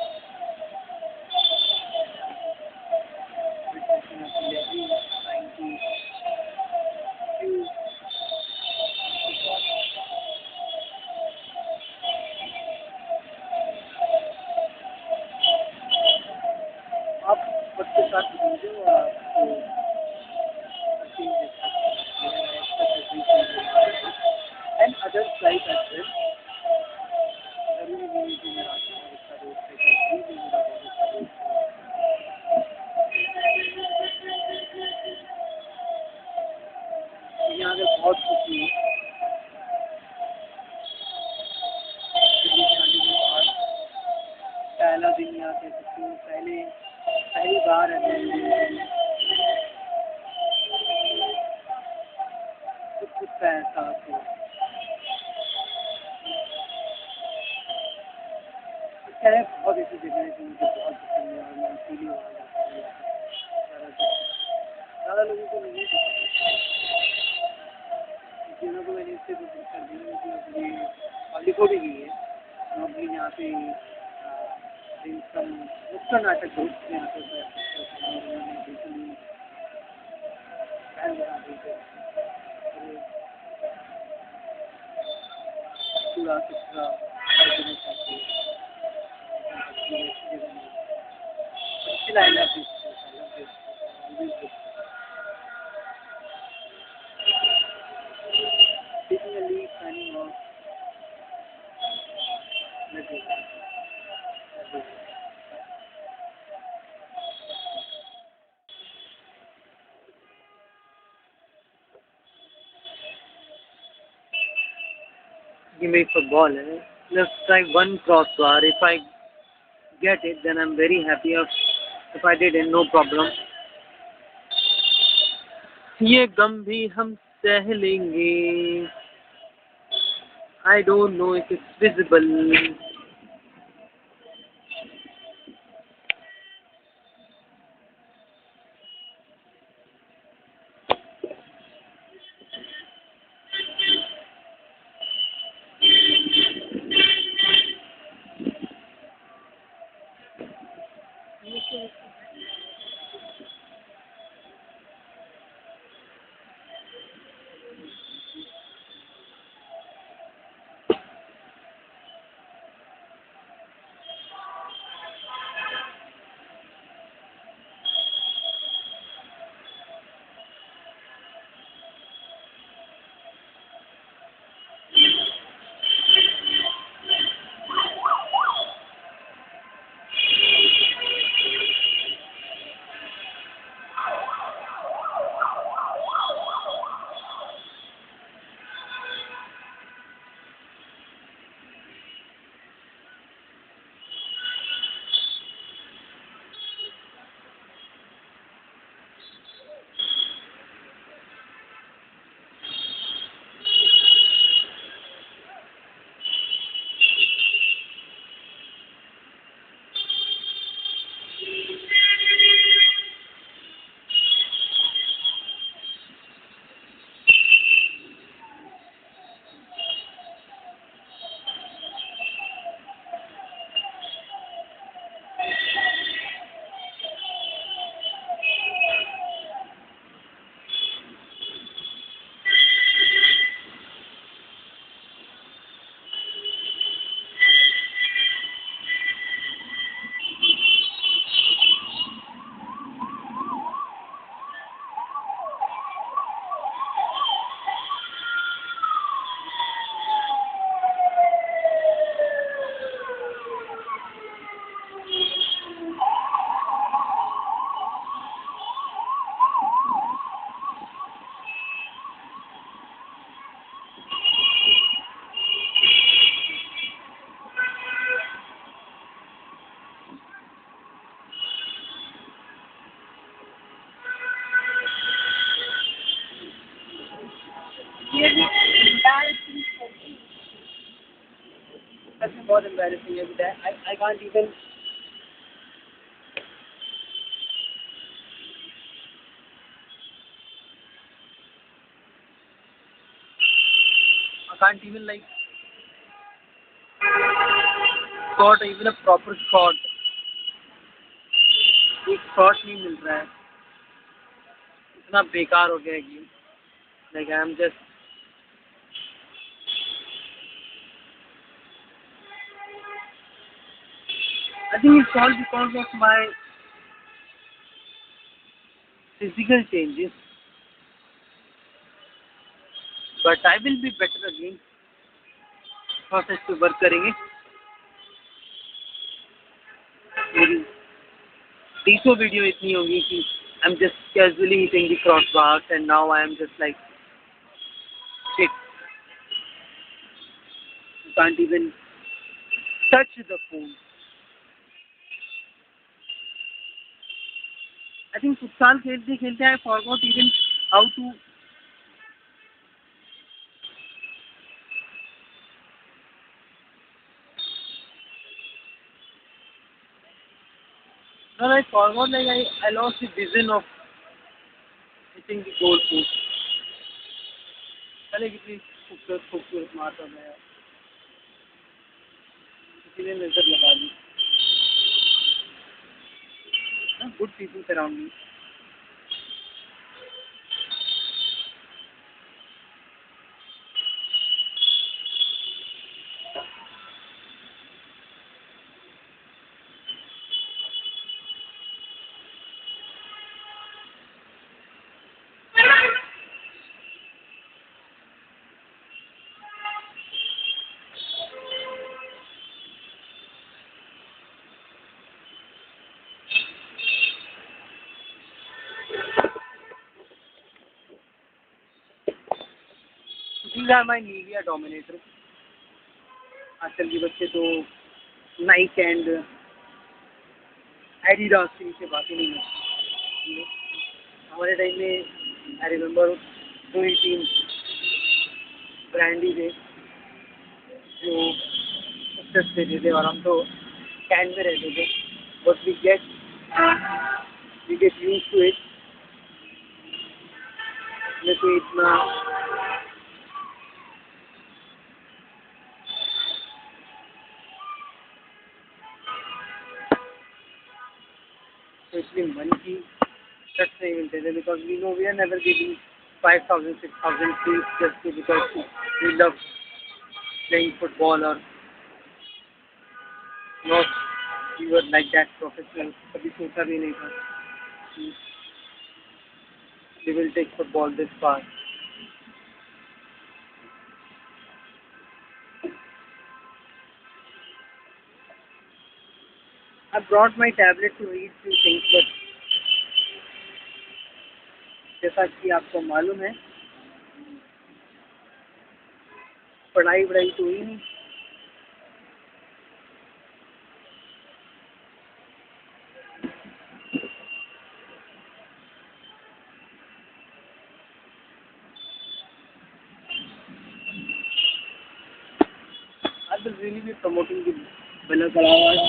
आप सबके साथ घूमते हो, आपको and other life as well, जरूरी नहीं है कि मेरा बहुत अच्छा दोस्त है, कभी भी मेरा बहुत अच्छा दोस्त है। यहाँ अगर बहुत खुशी है, पहला दिन यहाँ कह सकते हो, पहली बार है कुछ का एहसास हो। खैर बहुत ऐसी जगह है जो मुझे बहुत पसंद है और मैं इसीलिए वहाँ जाता हूँ। ज़्यादा लोगों को नहीं पता, जिन्हों को मैंने इससे कुछ कर दी, मुझे अपनी लिखो भी गई है नौकरी यहाँ पे नुक्कड़ नाटक दोस्त यहाँ पे उन्होंने बिल्कुल ही फैन बना दी थे। पूरा सुथरा हर जगह चाहिए, still I love this place, I love this place, taking a leave, signing off, कि मेरी फुटबॉल है. Let's try one crossbar. If I get it, then I'm very happy. If I didn't, no problem. ये गम भी हम सह लेंगे. I don't know if it's visible. That's बहुत embarrassing है बेटा. I can't even. I can't even like shot even a proper shot. एक shot नहीं मिल रहा है. इतना बेकार हो गया game. Like I am just. I think it's all because of my physical changes. But I will be better again. Process पे work करेंगे. मेरी 300 वीडियो इतनी होगी कि I am just casually hitting the cross bars and now I am just like shit. You can't even touch the phone. I think football खेलते खेलते I forgot even how to. No, I forgot, like I lost the vision of hitting the goal post. पहले कितनी खूबसूरत मारता था यार. किसी ने नजर लगा दी. Good people around me. These are my Nivea Dominator. आजकल के बच्चे तो नाइक एंड एडिडास की से बातें नहीं करते। हमारे टाइम में आई रिमेम्बर 2 ही 3 ब्रांड ही थे जो सक्सेस देते थे और हम तो कैन में रहते थे। But we get use to it. मैं तो इतना तो इसलिए मन की शर्ट्स नहीं मिलते थे because we know we are never giving 5,000 6,000 fees just because we love playing football और not we were like that professional. कभी सोचा भी नहीं था कि we will take football this far. I brought my tablet to read few things but जैसा कि आपको मालूम है पढ़ाई वढ़ाई तो हुई नहीं। I will really be promoting the Bella Kalawala.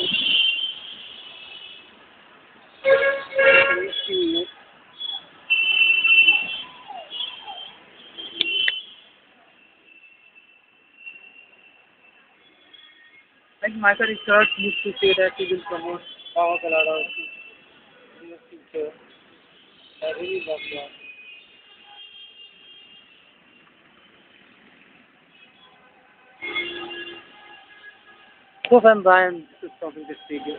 Like Michael Richards used to say that he will promote Baba Kalada in the future. I really love that. So I'm Brian, this is Talking this video.